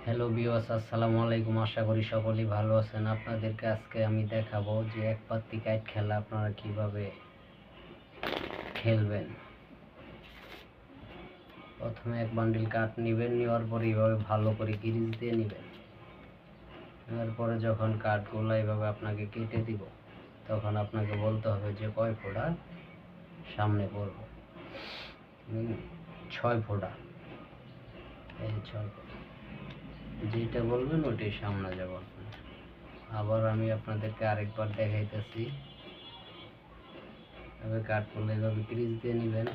Hello viewers, আসসালামু আলাইকুম। আশা করি সকলেই ভালো আছেন। আপনাদেরকে আজকে আমি দেখাবো যে এক পাত্তি কাইট খেলা আপনারা কিভাবে খেলবেন। প্রথমে এক বান্ডিল কাঠ নেবেন, নেওয়ার পরে এইভাবে ভালো করে গিরিজ দিয়ে নেবেন। নেওয়ার পরে যখন কাঠগুলো এইভাবে আপনাকে কেটে দিব, তখন আপনাকে বলতে হবে যে কয় ফোঁটা সামনে পড়বে। 6 ফোঁটা, এই 6 ফোঁটা যেটা বলবেন ওইটাই সামনে যাব আপনার। আবার আমি আপনাদেরকে আরেকবার দেখাইতেছি। এভাবে কাঠগুলো এইভাবে ক্রিজ দিয়ে নেবেন।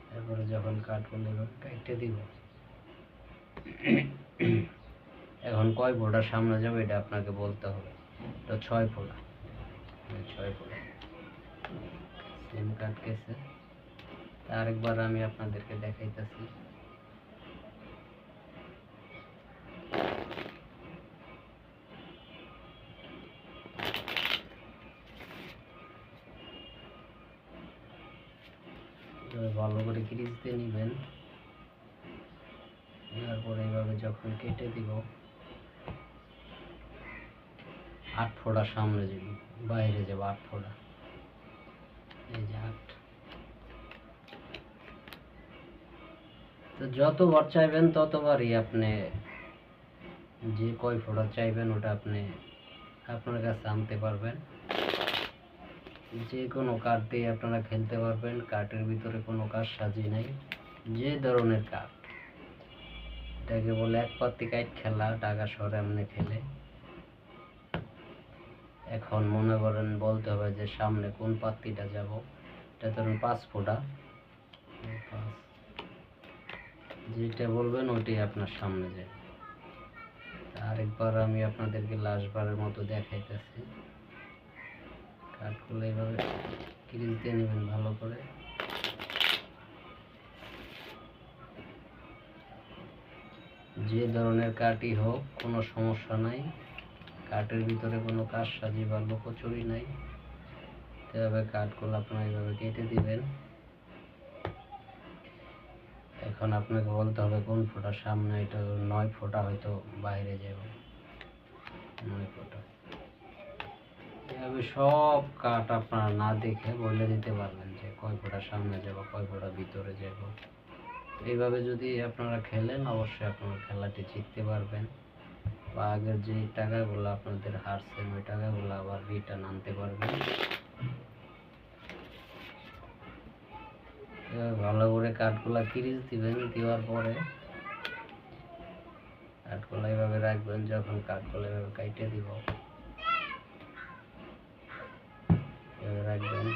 তারপরে যখন কাঠগুলো এভাবে কেটে দিব, এখন কয় ফোঁটা সামনে যাবে এটা আপনাকে বলতে হবে। তো 6 ফোঁটা, 6 ফোঁটা সেম কাঠ গেছে। আরেকবার আমি আপনাদেরকে দেখাইতেছি। ভালো করে ক্রিজ দিয়ে নেবেন। নেওয়ার পরে এইভাবে যখন কেটে দিব, 8 ফোঁটা সামনে যাবে, বাইরে যাবে 8 ফোঁটা। এই যে 8। তো যতবার চাইবেন ততবারই আপনি যে কয় ফোঁটা চাইবেন ওটা আপনি আপনার কাছে আনতে পারবেন। যে কোনো কাঠ দিয়ে আপনারা খেলতে পারবেন। কাঠের ভিতরে কোনো কাঠ সাজি নাই, যে ধরনের কাঠ। এটাকে বলে এক পাত্তি কাঠ খেলা, ঢাকা শহরে এমনি খেলে। এখন মনে করেন বলতে হবে যে সামনে কোন পাত্তিটা যাব। এটা ধরুন 5 ফোঁটা, যেটা বলবেন ওইটাই আপনার সামনে যায়। আরেকবার আমি আপনাদেরকে লাস্টবারের মতো দেখাইতেছি। কাঠগুলো এইভাবে ক্রিজ দিয়ে নেবেন ভালো করে। যে ধরনের কাঠই হোক কোনো সমস্যা নাই, কাঠের ভিতরে কোনো কারসাজি বা লুকোচুরি নাই। এভাবে কাঠগুলো আপনারা এইভাবে কেটে দিবেন। এখন আপনাকে বলতে হবে কোন ফোঁটা সামনে। এটা 9 ফোঁটা হয়তো বাইরে যাব, 9 ফোঁটা। এভাবে সব কাঠ আপনারা না দেখে বলে দিতে পারবেন যে কয় ফোঁটা সামনে যাব, কয় ফোঁটা ভিতরে যাব। এইভাবে যদি আপনারা খেলেন অবশ্যই আপনারা খেলাটি জিততে পারবেন, বা আগের যে টাকাগুলো আপনাদের হারছেন ওই টাকাগুলো আবার রিটার্ন আনতে পারবেন। ভালো করে কাঠগুলা ক্রিজ দিবেন। দেওয়ার পরে কাঠগুলা এইভাবে রাখবেন। যখন কাঠগুলা এভাবে কাইটে দিব, এভাবে রাখবেন।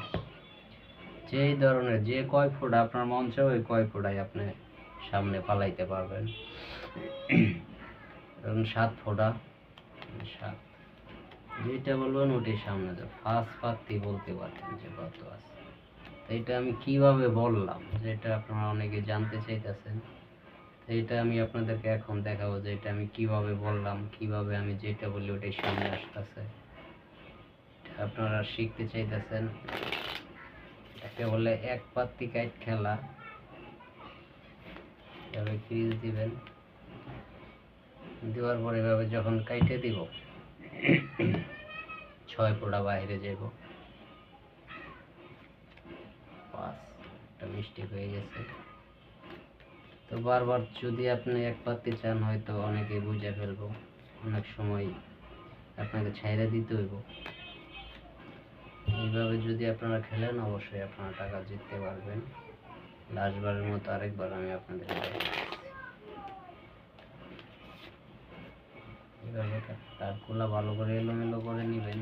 যেই ধরনের যে কয় ফোঁটা আপনার মন চায় ওই কয় ফোঁটাই আপনি সামনে পালাইতে পারবেন। ধরুন 7 ফোঁটা, 7, যেটা বলবেন ওটাই সামনে যাবে। ফার্স্ট পাত্তি বলতে পারবেন যে কত আছে। এটা আমি কিভাবে বললাম, যেটা আপনারা অনেকে জানতে চাইতেছেন। এটা আমি আপনাদেরকে এখন দেখাবো যে এটা আমি কিভাবে বললাম, কিভাবে আমি যেটা বলি ওটাই সামনে আসতেছে। আপনারা শিখতে চাইতেছেন। এটাকে বলে এক পাত্তি কাইট খেলা। এভাবে ক্রিজ দিবেন। দেওয়ার পরে এভাবে যখন কাইটে দিব, 6 ফোঁটা বাইরে যাব। 5, একটা মিস্টেক হয়ে গেছে। তো বারবার যদি আপনি এক পাত্তি চান হয়তো অনেকে বুঝে ফেলবো, অনেক সময় আপনাকে ছাইরা দিতে হইব। এইভাবে যদি আপনারা খেলেন অবশ্যই আপনারা টাকা জিততে পারবেন। লাস্টবারের মতো আরেকবার আমি আপনাদের এইভাবে কাঠগুলা ভালো করে এলোমেলো করে নেবেন।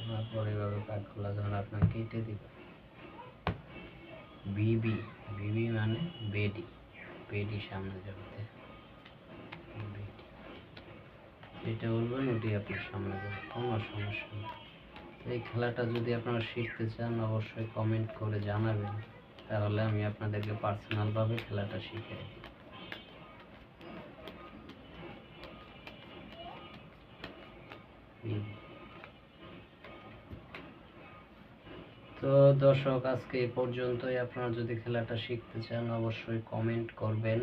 তারপর এইভাবে কাঠগুলা যখন আপনার কেটে দিবেন, বিবি, বিবি মানে বেডি, বেডি সামনে যাবে। যেটা বলবেন ওটি আপনার সামনে যাবে, কোনো সমস্যা নেই। এই খেলাটা যদি আপনারা শিখতে চান অবশ্যই কমেন্ট করে জানাবেন, তাহলে আমি আপনাদেরকে পার্সোনালভাবে খেলাটা শিখিয়ে দিই। তো দর্শক, আজকে এই পর্যন্তই। আপনারা যদি খেলাটা শিখতে চান অবশ্যই কমেন্ট করবেন,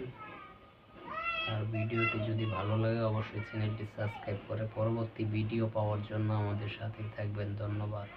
আর ভিডিওটি যদি ভালো লাগে অবশ্যই চ্যানেলটি সাবস্ক্রাইব করে পরবর্তী ভিডিও পাওয়ার জন্য আমাদের সাথেই থাকবেন। ধন্যবাদ।